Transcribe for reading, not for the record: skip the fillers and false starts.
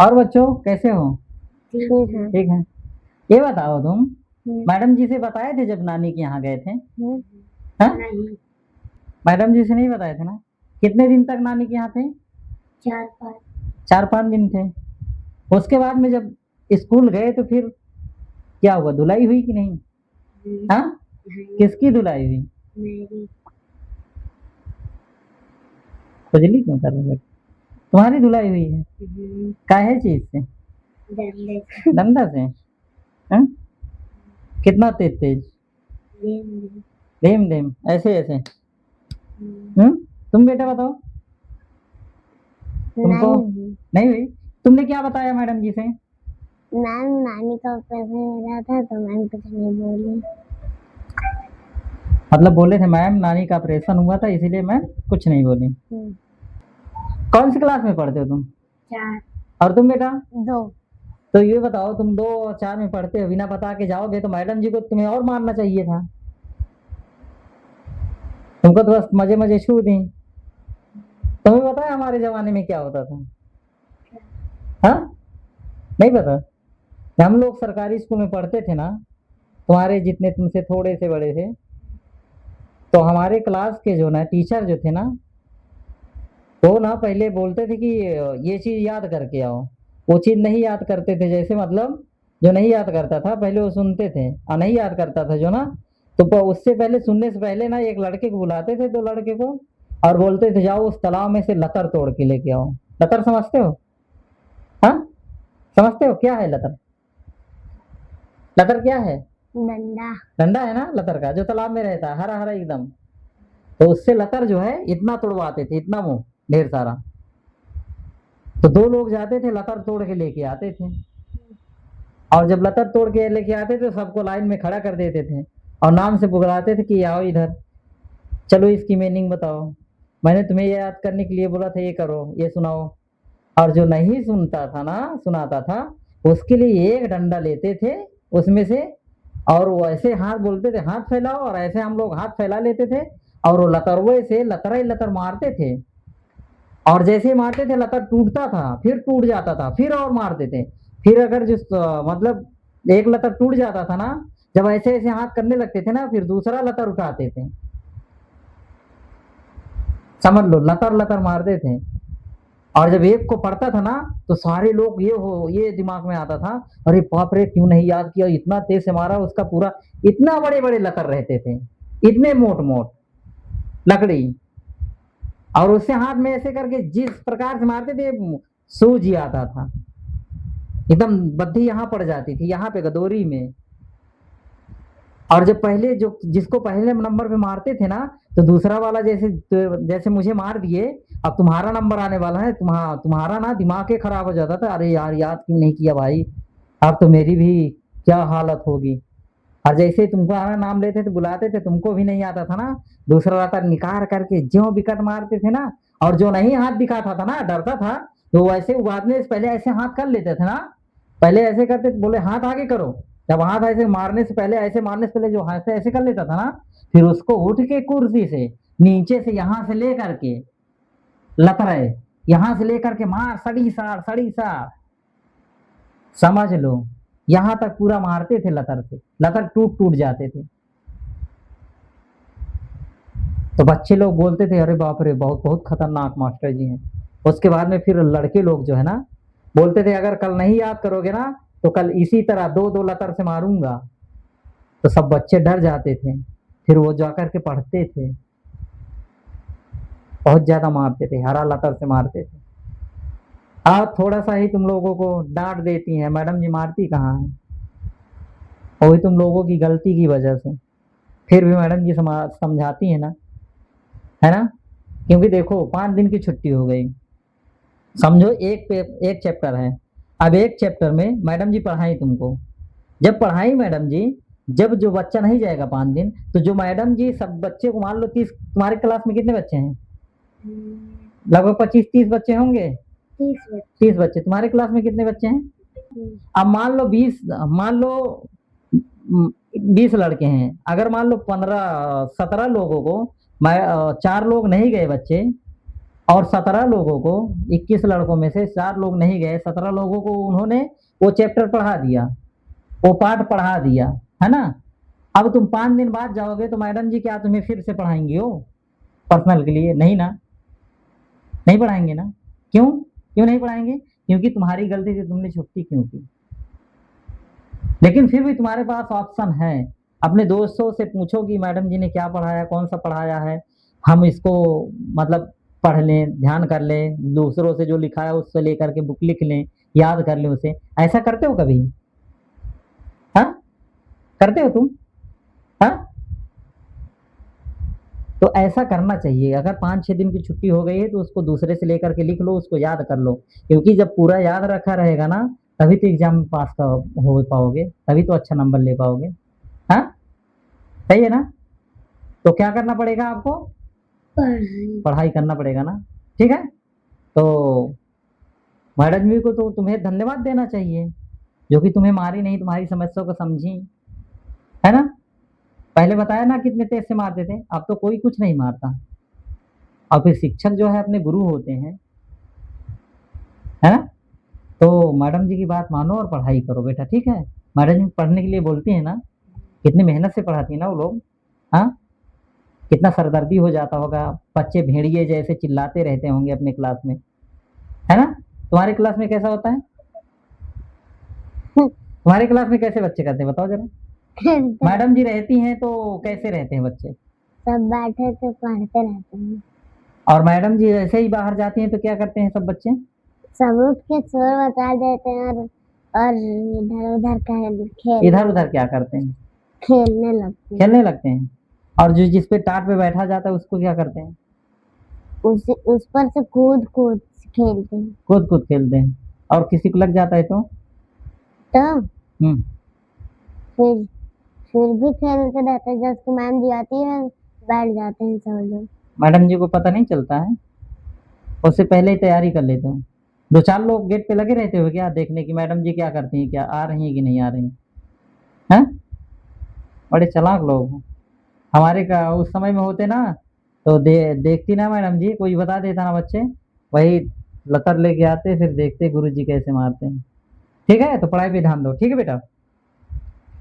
और बच्चों कैसे हो? ठीक है। ठीक है। ये बताओ तुम मैडम जी से बताए थे जब नानी के यहाँ गए थे? हाँ? नहीं। मैडम जी से नहीं बताए थे ना? कितने दिन तक नानी के यहाँ थे? 4-5। 4-5 दिन थे। उसके बाद में जब स्कूल गए तो फिर क्या हुआ, धुलाई हुई कि नहीं? हाँ? किसकी धुलाई हुई? मेरी। खुजली क्यों कर रहे हो? तुम्हारी धुलाई हुई है? काहे चीज से? डंडे से। डंडा से? हाँ? कितना तेज तेज? धीम धीम ऐसे ऐसे? तुम बेटा बताओ, तुमको नहीं हुई? तुमने क्या बताया मैडम जी से? मैम नानी का ऑपरेशन हो रहा था तो मैम कुछ नहीं बोली। मतलब बोले थे मैम नानी का ऑपरेशन हुआ था इसीलिए मैम कुछ नहीं बोली। कौन सी क्लास में पढ़ते हो तुम? 4। और तुम बेटा? 2। तो ये बताओ, तुम 2 और 4 में पढ़ते हो, बिना बता के जाओगे तो मैडम जी को तुम्हें और मारना चाहिए था। तुमको तो बस मजे मजे छू दी। तुम्हें पता है हमारे जमाने में क्या होता था? हाँ? नहीं पता? हम लोग सरकारी स्कूल में पढ़ते थे ना, तुम्हारे जितने तुमसे थोड़े से बड़े थे, तो हमारे क्लास के जो ना टीचर जो थे ना, वो ना पहले बोलते थे कि ये चीज याद करके आओ। वो चीज नहीं याद करते थे, जैसे मतलब जो नहीं याद करता था पहले वो सुनते थे और नहीं याद करता था जो ना, तो उससे पहले सुनने से पहले ना एक लड़के को बुलाते थे, 2 लड़के को, और बोलते थे जाओ उस तालाब में से लतर तोड़ के लेके आओ। लतर समझते हो? हाँ? समझते हो क्या है लतर? लतर क्या है? डंडा। डंडा है ना लतर का, जो तालाब में रहता है, हरा हरा एकदम। तो उससे लतर जो है इतना तोड़वाते थे, इतना मुंह ढेर सारा। तो 2 लोग जाते थे, लतर तोड़ के लेके आते थे, और जब लतर तोड़ के लेके आते थे सबको लाइन में खड़ा कर देते थे और नाम से बुलाते थे कि आओ इधर, चलो इसकी मीनिंग बताओ, मैंने तुम्हें ये याद करने के लिए बोला था, ये करो, ये सुनाओ। और जो नहीं सुनता था ना, सुनाता था, उसके लिए एक डंडा लेते थे उसमें से, और वो ऐसे हाथ बोलते थे हाथ फैलाओ, और ऐसे हम लोग हाथ फैला लेते थे, और वो लतरवे से लतर ही लतर मारते थे। और जैसे ही मारते थे लतर टूटता था, फिर टूट जाता था, फिर और मारते थे। फिर अगर जिस मतलब एक लतर टूट जाता था ना, जब ऐसे ऐसे हाथ करने लगते थे ना, फिर दूसरा लतर उठाते थे। समझ लो, लतर लतर मारते थे। और जब एक को पढ़ता था ना, तो सारे लोग ये दिमाग में आता था, अरे बाप रे क्यों नहीं याद किया, इतना तेज से मारा उसका पूरा, इतना बड़े बड़े लतर रहते थे, इतने मोट मोट लकड़ी, और उससे हाथ में ऐसे करके जिस प्रकार से मारते थे सूझ ही आता था, एकदम बद्धी यहाँ पड़ जाती थी, यहाँ पे गदोरी में। और जब पहले जो जिसको पहले नंबर पे मारते थे ना, तो दूसरा वाला जैसे मुझे मार दिए, अब तुम्हारा नंबर आने वाला है, तुम्हारा ना दिमाग ही खराब हो जाता था, अरे यार याद क्यों नहीं किया भाई, अब तो मेरी भी क्या हालत होगी। और जैसे तुमको आना नाम लेते थे, बुलाते थे, तुमको भी नहीं आता था ना, दूसरा राता निकाल करके ज्यो विकट मारते थे ना, और जो नहीं हाथ दिखाता था ना, डरता था, तो वैसे उबादने से पहले ऐसे हाथ कर लेते थे ना, पहले ऐसे करते थे, बोले हाथ आगे करो, जब हाथ ऐसे मारने से पहले, ऐसे मारने से पहले जो हाथ से ऐसे कर लेता था ना, फिर उसको उठ के कुर्सी से नीचे से यहां से लेकर के लतरे, यहां से लेकर के मार, सड़ी साड़, समझ लो, यहां तक पूरा मारते थे लतर से, लतर टूट टूट जाते थे। तो बच्चे लोग बोलते थे अरे बाप रे बहुत बहुत खतरनाक मास्टर जी हैं। उसके बाद में फिर लड़के लोग जो है ना, बोलते थे अगर कल नहीं याद करोगे ना, तो कल इसी तरह 2-2 लतर से मारूंगा। तो सब बच्चे डर जाते थे, फिर वो जाकर के पढ़ते थे, बहुत ज्यादा मारते थे, हरा लतर से मारते थे। अब थोड़ा सा ही तुम लोगों को डांट देती हैं, मैडम जी मारती कहाँ है, वही तुम लोगों की गलती की वजह से। फिर भी मैडम जी समझाती है ना, क्योंकि देखो 5 दिन की छुट्टी हो गई, समझो एक चैप्टर है, अब एक चैप्टर में मैडम जी पढ़ाई तुमको, जब पढ़ाई मैडम जी, जब जो बच्चा नहीं जाएगा 5 दिन, तो जो मैडम जी सब बच्चे को, मान लो 30, तुम्हारे क्लास में कितने बच्चे हैं? लगभग 25-30 बच्चे होंगे। 30 बच्चे। तुम्हारे क्लास में कितने बच्चे हैं? अब मान लो 20, मान लो 20 लड़के हैं, अगर मान लो 15-17 लोगों को, 4 लोग नहीं गए बच्चे, और 17 लोगों को, 21 लड़कों में से 4 लोग नहीं गए, 17 लोगों को उन्होंने वो चैप्टर पढ़ा दिया, वो पाठ पढ़ा दिया, है ना। अब तुम 5 दिन बाद जाओगे तो मैडम जी क्या तुम्हें फिर से पढ़ाएंगी हो पर्सनल के लिए? नहीं ना, नहीं पढ़ाएंगे ना। क्यों? क्यों नहीं पढ़ाएंगे? क्योंकि तुम्हारी गलती थी, तुमने छुट्टी क्यों की। लेकिन फिर भी तुम्हारे पास ऑप्शन है, अपने दोस्तों से पूछो कि मैडम जी ने क्या पढ़ाया, कौन सा पढ़ाया है, हम इसको मतलब पढ़ लें, ध्यान कर लें, दूसरों से जो लिखा है उससे लेकर के बुक लिख लें, याद कर लें उसे। ऐसा करते हो कभी? हाँ, करते हो तुम? हाँ, तो ऐसा करना चाहिए। अगर 5-6 दिन की छुट्टी हो गई है तो उसको दूसरे से लेकर के लिख लो, उसको याद कर लो, क्योंकि जब पूरा याद रखा रहेगा ना तभी तो एग्जाम में पास का हो पाओगे, तभी तो अच्छा नंबर ले पाओगे। हाँ, सही है ना। तो क्या करना पड़ेगा आपको? पढ़ाई। पढ़ाई करना पड़ेगा ना, ठीक है। तो मैडम जी को तो तुम्हें धन्यवाद देना चाहिए, जो कि तुम्हें मारी नहीं, तुम्हारी समस्या को समझी, है ना। पहले बताया ना कितने तेज से मारते थे, अब तो कोई कुछ नहीं मारता। और फिर शिक्षक जो है अपने गुरु होते हैं, है ना। तो मैडम जी की बात मानो और पढ़ाई करो बेटा, ठीक है। मैडम जी पढ़ने के लिए बोलती है ना, कितनी मेहनत से पढ़ाती है ना वो लोग। हाँ, कितना सरदर्दी हो जाता होगा, बच्चे भेड़िए जैसे चिल्लाते रहते होंगे अपने क्लास में, है ना। तुम्हारे क्लास में कैसा होता है? तुम्हारे क्लास में कैसे बच्चे करते हैं बताओ जरा। मैडम जी रहती हैं तो कैसे रहते हैं बच्चे? सब बैठे तो पढ़ते रहते हैं। और मैडम जी ऐसे ही बाहर जाती हैं तो क्या करते हैं सब बच्चे? सब उठ के शोर मचा देते हैं और इधर उधर इधर उधर क्या करते हैं? खेलने लगते हैं। खेलने लगते हैं। और जो जिस पे टाट पे बैठा जाता है उसको क्या करते हैं? उस पर से कूद कूद खेलते हैं। कूद कूद खेलते हैं। और किसी को लग जाता है तो? तो हम्म। फिर फिर भी खेलते रहते हैं, जब उसकी मैम जी आती है बैठ जाते हैं सब लोग। मैडम जी को पता नहीं चलता है, उससे पहले ही तैयारी कर लेते हो। 2-4 लोग गेट पे लगे रहते हो क्या देखने की मैडम जी क्या करती हैं, क्या आ रही हैं कि नहीं आ रही हैं? बड़े चालाक लोग हैं। हमारे का उस समय में होते ना तो देखती ना मैडम जी, कोई बता देता ना बच्चे, वही लतर लेके आते फिर देखते गुरुजी कैसे मारते हैं। ठीक है, तो पढ़ाई पे ध्यान दो, ठीक है बेटा।